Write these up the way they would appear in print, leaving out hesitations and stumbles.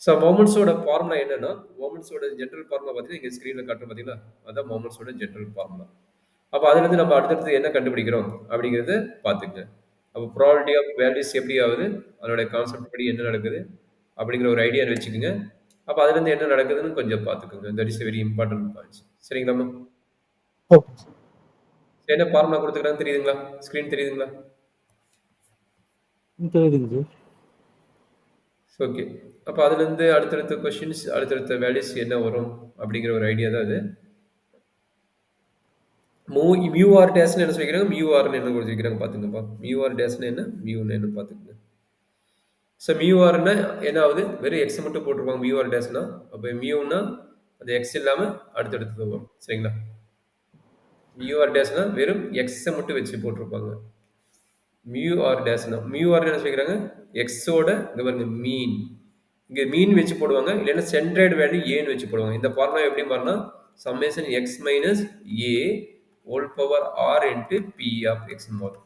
So மொமெண்ட்ஸோட formula என்னன்னா, மொமெண்ட்ஸோட general formula பார்த்தீங்கன்னா, இங்க ஸ்க்ரீன்ல காட்டுறேன் பார்த்தீங்களா? அதான் மொமெண்ட்ஸோட ஜெனரல் ஃபார்முலா. அப்ப அதுலேருந்து நம்ம அடுத்தடுத்து என்ன கண்டுபிடிக்கிறோம் அப்படிங்கிறத பார்த்துக்கங்க. அப்போ ப்ராபபிலிட்டி ஆஃப் வேல்யூஸ் எப்படி ஆகுது? அதனுடைய கான்செப்ட் படி என்ன நடக்குது? அப்படிங்கிற ஒரு ஐடியா வச்சுக்கோங்க. அப்ப அதுலேருந்து என்ன நடக்குதுன்னு கொஞ்சம் பார்த்துக்கோங்க. That is very important points. சரிங்களாம்மா? Okay sir. என்ன ஃபார்முலா குடுத்துருக்காங்கன்னு தெரியுதுங்களா? ஸ்க்ரீன் தெரியுதுங்களா? தெரியுதுங்க சார். ஓகே. அப்ப அதுலேருந்து அடுத்தடுத்த கொஸ்டின்ஸ், அடுத்தடுத்த வேல்யூஸ் என்ன வரும் அப்படிங்கிற ஒரு ஐடியா தான் அது. மியூ ஆர் டேஷ்னு என்ன சொல்லிக்கிறாங்க? மியூ ஆர்னு என்ன கொடுத்துருக்காங்க பார்த்துங்கப்பா. மியூ ஆர் டேஷ்னு என்ன? மியூன்னு என்ன பார்த்துக்கங்க. ஸோ மியூ ஆர்னா என்ன ஆகுது? வெறும் எக்ஸ் மட்டும் போட்டிருப்பாங்க மியூ ஆர் டேஷ்னா. அப்போ மியூன்னா அது எக்ஸ் இல்லாம அடுத்தடுத்தது வரும். சரிங்களா? மியூ ஆர் டேஷ்னா வெறும் எக்ஸை மட்டும் வச்சு போட்டிருப்பாங்க. மியூ ஆர் டேஷ்னா மியூ ஆர் என்ன சொல்லிக்கிறாங்க? எக்ஸோட இங்க பாருங்க மீன். இங்க மீன் வச்சு போடுவாங்க. இல்லைன்னா சென்ட்ரைடு வேல்யூ ஏன்னு வச்சு போடுவாங்க. இந்த ஃபார்முலா எப்படி மாறினா summation X minus A whole power R into B of X மாறும்.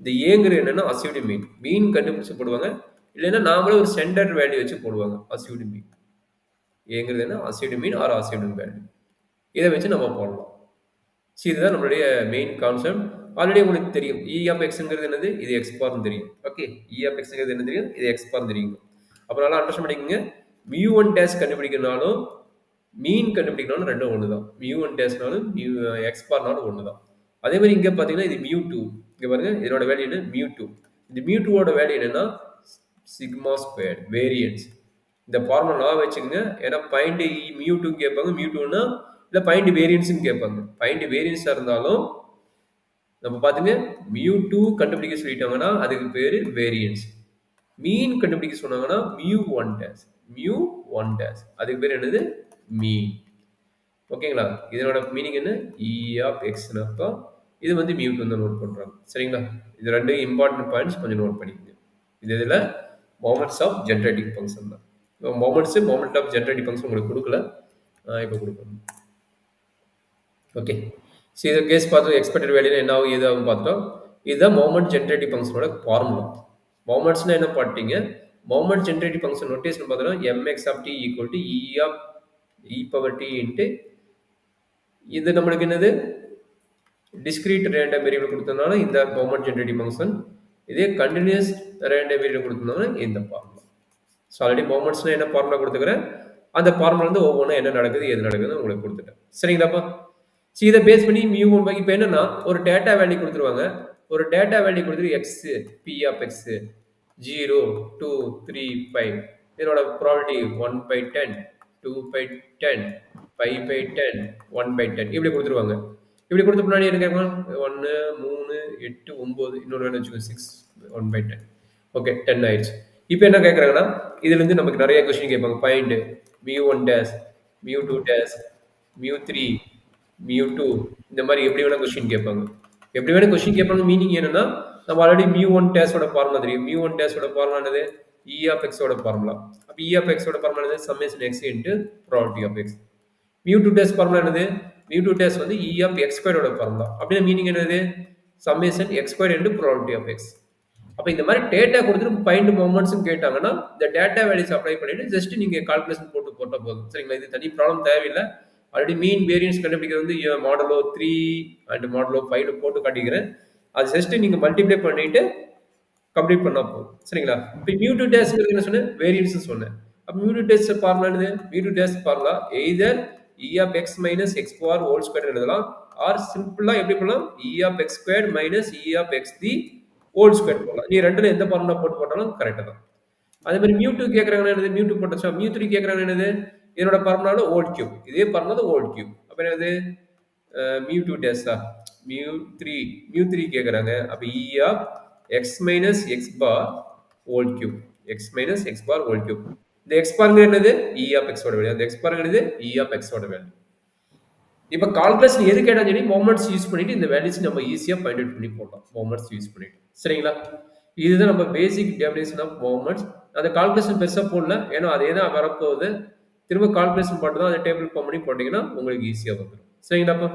இந்த ஏங்கிறது என்னன்னா அசியூடு மீன். மீன் கண்டுபிடிச்சு போடுவாங்க. இல்லைன்னா நாமளே ஒரு சென்டர் வேல்யூ வச்சு போடுவாங்க அசியூடு மீன். ஏங்கிறது என்ன அசியூடு மீன் ஆர் அசியூடு வேல்யூ. இதை வச்சு நம்ம போடலாம். ஸோ இதுதான் நம்மளுடைய மெயின் கான்செப்ட். ஆல்ரெடி உங்களுக்கு தெரியும் இ ஆஃப் எக்ஸ்ங்கிறது என்னது? இது எக்ஸ் பார்னு தெரியும். ஓகே, இ ஆஃப் எக்ஸ்ங்கிறது என்ன தெரியும்? இது எக்ஸ் பார்னு தெரியும். அப்போ நல்லா அண்டர்ஸ்டாண்ட் பண்ணிக்கோங்க. மியூ ஒன் டேஷ் கண்டுபிடிக்கணும்னாலும் மீன் கண்டுபிடிக்கணும்னு ரெண்டும் ஒன்று தான். மியூ ஒன் டேஷ்னாலும் மியூ எக்ஸ் பார்னாலும் ஒன்று தான். அதே மாதிரி இங்கே பார்த்தீங்கன்னா இது மியூ டூ. இங்கே பாருங்க இதோட வேல்யூ என்ன? Mu two. இந்த மியூ டூவோட வேல்யூ என்னன்னா சிக்மா ஸ்கொயர் வேரியன்ஸ். இந்த ஃபார்முலா வச்சுக்கோங்க. ஏன்னா பாயிண்ட் மியூ டூ கேட்பாங்க. மியூ டூன்னா இல்லை பாயிண்ட் வேரியன்ஸ்னு கேட்பாங்க. பாயிண்ட் வேரியன்ஸாக இருந்தாலும் நம்ம பார்த்துங்க மியூ டூ கண்டுபிடிக்க சொல்லிட்டாங்கன்னா அதுக்கு பேர் வேரியன்ஸ். மீன் கண்டுபிடிக்க சொன்னாங்கன்னா mu one dash. Mu one dash அதுக்கு பேர் என்னது? மீன். ஓகேங்களா? இதனோட மீனிங் என்ன? இ ஆஃப் எக்ஸ்னு அர்த்தம். இது வந்து மியூ டூ தான் நோட் பண்ணுறாங்க. சரிங்களா? இது ரெண்டு இம்பார்ட்டன்ட் பாயிண்ட்ஸ் கொஞ்சம் நோட் பண்ணிக்கோங்க. இது இதில் மொமெண்ட்ஸ் ஆஃப் ஜென்ரேட்டிங் ஃபங்க்ஷன் தான். மொமெண்ட் ஆஃப் ஜென்ரேட்டிங் ஃபங்க்ஷன் உங்களுக்கு கொடுக்கல, இப்போ கொடுக்கணும். ஓகே, ஸோ இதை கேஸ் பார்த்தோம். எக்ஸ்பெக்டட் வேல்யூ என்ன ஆகும் எது ஆகும் பார்த்துட்டோம். இதுதான் மொமெண்ட் ஜென்ரேட்டிவ் ஃபங்க்ஷனோட ஃபார்முலா. மொமெண்ட்ஸ்னா என்ன பார்த்தீங்க? மொமெண்ட் ஜென்ரேட்டிவ் ஃபங்க்ஷன் நோட்டேஷன் பார்த்தோம்னா mx of t equal to e of e power t into இது நம்மளுக்கு என்னது? டிஸ்கிரீட் ரேண்டம் வேரியபிள் கொடுத்ததுனால இந்த மொமெண்ட் ஜென்ரேட்டிவ் ஃபங்க்ஷன். இதே கண்டினியூஸ் ரேண்டம் வேரியபிள் கொடுத்ததுனால இந்த ஃபார்முலா. ஸோ ஆல்ரெடி மொமெண்ட்ஸ்னா என்ன ஃபார்முலா கொடுத்துக்கிறேன். அந்த ஃபார்முலா வந்து ஒவ்வொன்றும் என்ன நடக்குது எது நடக்குதுன்னு உங்களுக்கு கொடுத்துட்டேன். சரிங்களாப்பா? ஸோ இதை பேஸ் பண்ணி மியூ ஒன் இப்போ என்னன்னா ஒரு டேட்டா வேல்யூ கொடுத்துருவாங்க. ஒரு டேட்டா வேல்யூ கொடுத்துரு எக்ஸ் பி ஆஃப் எக்ஸ் 0 2 3 5. இதனோட ப்ராபபிலிட்டி 1/10 2/10 5/10 1/10 இப்படி கொடுத்துருவாங்க. இப்படி கொடுத்த முன்னாடி என்ன கேட்கலாம்? 1 3 8 9 இன்னொரு வேணும் வச்சுக்கோங்க 6 1/10. ஓகே 10 ஆயிடுச்சு. இப்போ என்ன கேட்குறாங்கன்னா இதுலேருந்து நமக்கு நிறைய கொஸ்டின் கேட்பாங்க. Find mu one dash, mu two dash, mu three, mu two, இந்த மாதிரி எப்படி வேணா கொஸ்டின் கேட்பாங்க. எப்படி வேணா கொஸ்டின் கேட்பாங்க. மீனிங் என்னன்னா நம்ம ஆல்ரெடி மியூ ஒன் டேஷோட ஃபார்முலா தெரியும். மியூ ஒன் டேஷோட ஃபார்முலா என்னது? இ ஆஃப் எக்ஸோட ஃபார்முலா. அப்போ இ ஆஃப் எக்ஸோட ஃபார்முலா என்னது? Summation x into probability of x. Mu two dash formula என்னது? மியூ டூ டேஷ் வந்து இ ஆஃப் எக்ஸ் ஸ்கொயரோட ஃபார்முலா. அப்படின்னா மீனிங் என்னது? Summation x square into probability of x. அப்போ இந்த மாதிரி டேட்டா கொடுத்துட்டு ஃபைண்ட் மொமெண்ட்ஸ்னு கேட்டாங்கன்னா இந்த டேட்டா வேல்யூஸ் அப்ளை பண்ணிட்டு ஜஸ்ட் நீங்கள் கால்குலேஷன் போட்டால் போதும். சரிங்களா? இது தனி ப்ராப்ளம் தேவையில்லை. ஆல்ரெடி மீன் வேரியன்ஸ் கண்டுபிடிக்கிறது வந்து மாடலோ 3 அண்ட் மாடலோ 5 போட்டு காட்டிக்கிறேன். அது ஜஸ்ட் நீங்கள் மல்டிப்ளை பண்ணிட்டு கம்ப்ளீட் பண்ணா போதும். சரிங்களா? இப்போ மியூ டூ டேஷ் என்ன சொன்னேன்? வேரியன்ஸ் சொன்னேன். அப்போ மியூ டூ டேஷ் ஃபார்முலா என்னது? Mu two dash formula either E of X minus X power whole square எழுதலாம். ஆர் சிம்பிளா எப்படி பண்ணலாம்? E of X square minus E of X the whole square போடலாம். நீ ரெண்டுல எந்த ஃபார்முலா போட்டு போட்டாலும் கரெக்டாக தான். அதே மாதிரி மியூ டூ கேட்குறாங்கன்னா என்னது? மியூ டூ போட்டா. மியூ த்ரீ கேட்குறாங்க என்னது? என்னோட ஃபார்முலால ஓல்ட் கியூப். இதே ஃபார்முலா ஓல்ட் கியூப். அப்போ என்னது? மியூ டூ டேஷா மியூ த்ரீ கேட்குறாங்க. அப்போ இ of X minus X bar whole cube. X minus X bar whole cube. இந்த எக்ஸ் பாருங்க என்னது? இ ஆஃப் எக்ஸோட வேல்யூ. அந்த எக்ஸ் பாருங்க என்னது? இ ஆஃப் எக்ஸோட வேல்யூ. இப்போ கால்குலேஷன் எது கேட்டாலும் சரி மொமெண்ட்ஸ் யூஸ் பண்ணிட்டு இந்த வேல்யூஸ் நம்ம ஈஸியாக ஃபைண்ட் அவுட் பண்ணி போடலாம். மொமெண்ட்ஸ் யூஸ் பண்ணிட்டு. சரிங்களா? இதுதான் நம்ம பேசிக் டெஃபினேஷன் ஆஃப் மொமெண்ட்ஸ். அந்த கால்குலேஷன் பெருசாக போடல. ஏன்னா அதே தான் வரப்போகுது. திரும்ப கால்குலேஷன் போட்டு தான் அந்த டேபிள் ஃபார்ம் பண்ணி போட்டிங்கன்னா உங்களுக்கு ஈஸியாக வந்துடும். சரிங்களாப்பா?